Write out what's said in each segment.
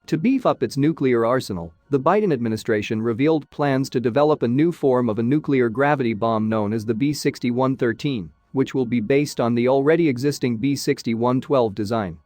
To beef up its nuclear arsenal, the Biden administration revealed plans to develop a new form of a nuclear gravity bomb known as the B-6113, which will be based on the already existing B-6112 design.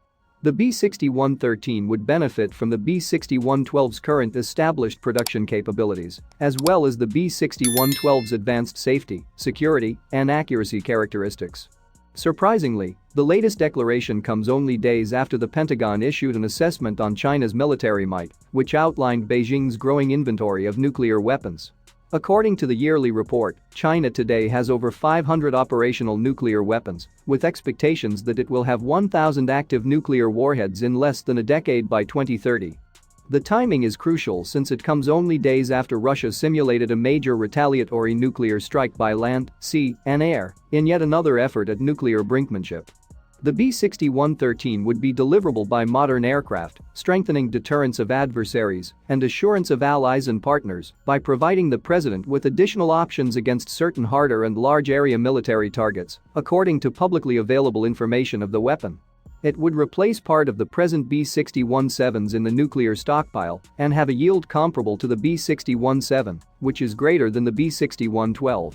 The B-6113 would benefit from the B-6112's current established production capabilities, as well as the B-6112's advanced safety, security, and accuracy characteristics. Surprisingly, the latest declaration comes only days after the Pentagon issued an assessment on China's military might, which outlined Beijing's growing inventory of nuclear weapons. According to the yearly report, China today has over 500 operational nuclear weapons, with expectations that it will have 1,000 active nuclear warheads in less than a decade by 2030. The timing is crucial since it comes only days after Russia simulated a major retaliatory nuclear strike by land, sea, and air in yet another effort at nuclear brinkmanship. The B-6113 would be deliverable by modern aircraft, strengthening deterrence of adversaries and assurance of allies and partners by providing the president with additional options against certain harder and large-area military targets, according to publicly available information of the weapon. It would replace part of the present B-61-7s in the nuclear stockpile and have a yield comparable to the B-61-7, which is greater than the B-61-12.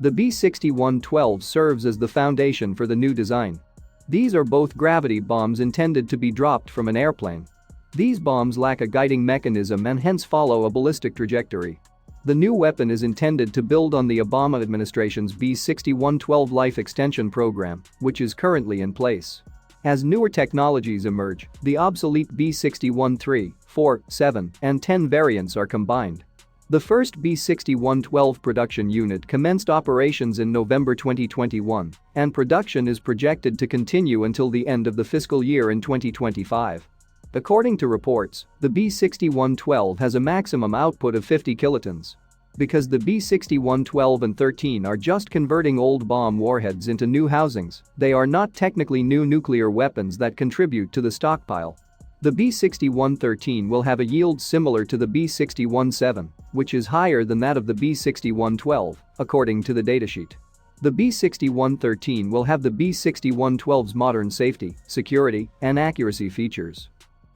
The B-61-12 serves as the foundation for the new design. These are both gravity bombs intended to be dropped from an airplane. These bombs lack a guiding mechanism and hence follow a ballistic trajectory. The new weapon is intended to build on the Obama administration's B-61-12 life extension program, which is currently in place. As newer technologies emerge, the obsolete B-61-3, 4, 7, and 10 variants are combined. The first B-61-12 production unit commenced operations in November 2021, and production is projected to continue until the end of the fiscal year in 2025. According to reports, the B-61-12 has a maximum output of 50 kilotons. Because the B-61-12 and 13 are just converting old bomb warheads into new housings, they are not technically new nuclear weapons that contribute to the stockpile. The B-61-13 will have a yield similar to the B-61-7, which is higher than that of the B-61-12, according to the datasheet. The B-61-13 will have the B-61-12's modern safety, security, and accuracy features.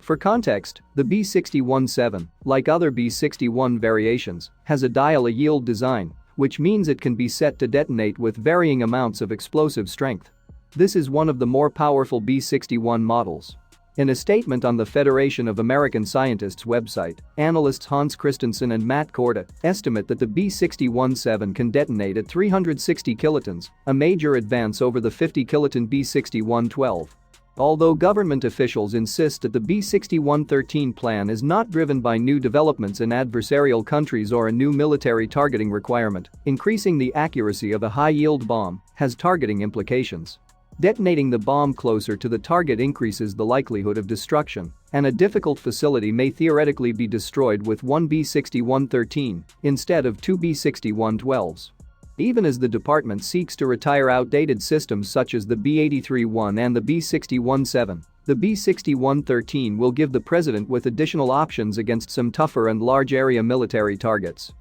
For context, the B-61-7, like other B-61 variations, has a dial-a-yield design, which means it can be set to detonate with varying amounts of explosive strength. This is one of the more powerful B-61 models. In a statement on the Federation of American Scientists website, analysts Hans Christensen and Matt Korda estimate that the B-61-7 can detonate at 360 kilotons, a major advance over the 50-kiloton B-61-12. Although government officials insist that the B-61-13 plan is not driven by new developments in adversarial countries or a new military targeting requirement, increasing the accuracy of a high-yield bomb has targeting implications. Detonating the bomb closer to the target increases the likelihood of destruction, and a difficult facility may theoretically be destroyed with one B-61-13 instead of two B-61-12s. Even as the department seeks to retire outdated systems such as the B-83-1 and the B-61-7, the B-61-13 will give the president with additional options against some tougher and large-area military targets.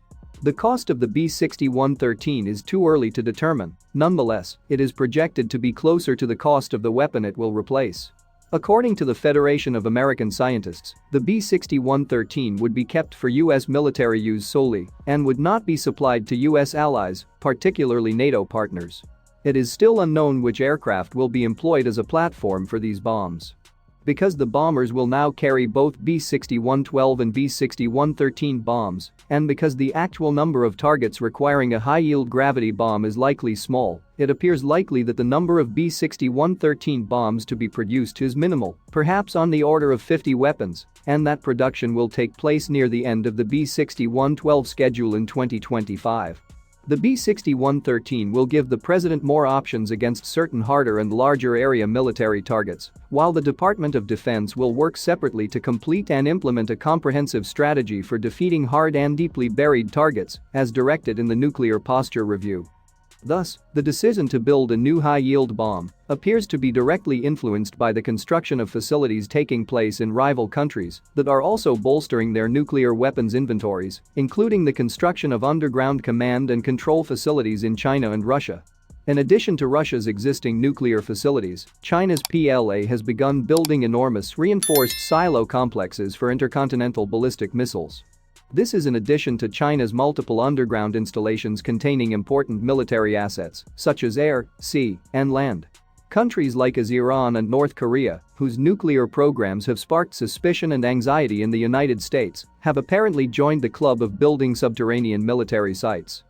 The cost of the B-61-13 is too early to determine. Nonetheless, it is projected to be closer to the cost of the weapon it will replace. According to the Federation of American Scientists, the B-61-13 would be kept for U.S. military use solely and would not be supplied to U.S. allies, particularly NATO partners. It is still unknown which aircraft will be employed as a platform for these bombs. Because the bombers will now carry both B-61-12 and B-61-13 bombs, and because the actual number of targets requiring a high-yield gravity bomb is likely small, it appears likely that the number of B-61-13 bombs to be produced is minimal, perhaps on the order of 50 weapons, and that production will take place near the end of the B-61-12 schedule in 2025. The B-61-13 will give the president more options against certain harder and larger area military targets, while the Department of Defense will work separately to complete and implement a comprehensive strategy for defeating hard and deeply buried targets, as directed in the Nuclear Posture Review. Thus, the decision to build a new high-yield bomb appears to be directly influenced by the construction of facilities taking place in rival countries that are also bolstering their nuclear weapons inventories, including the construction of underground command and control facilities in China and Russia. In addition to Russia's existing nuclear facilities, China's PLA has begun building enormous reinforced silo complexes for intercontinental ballistic missiles. This is in addition to China's multiple underground installations containing important military assets, such as air, sea, and land. Countries like Iran and North Korea, whose nuclear programs have sparked suspicion and anxiety in the United States, have apparently joined the club of building subterranean military sites.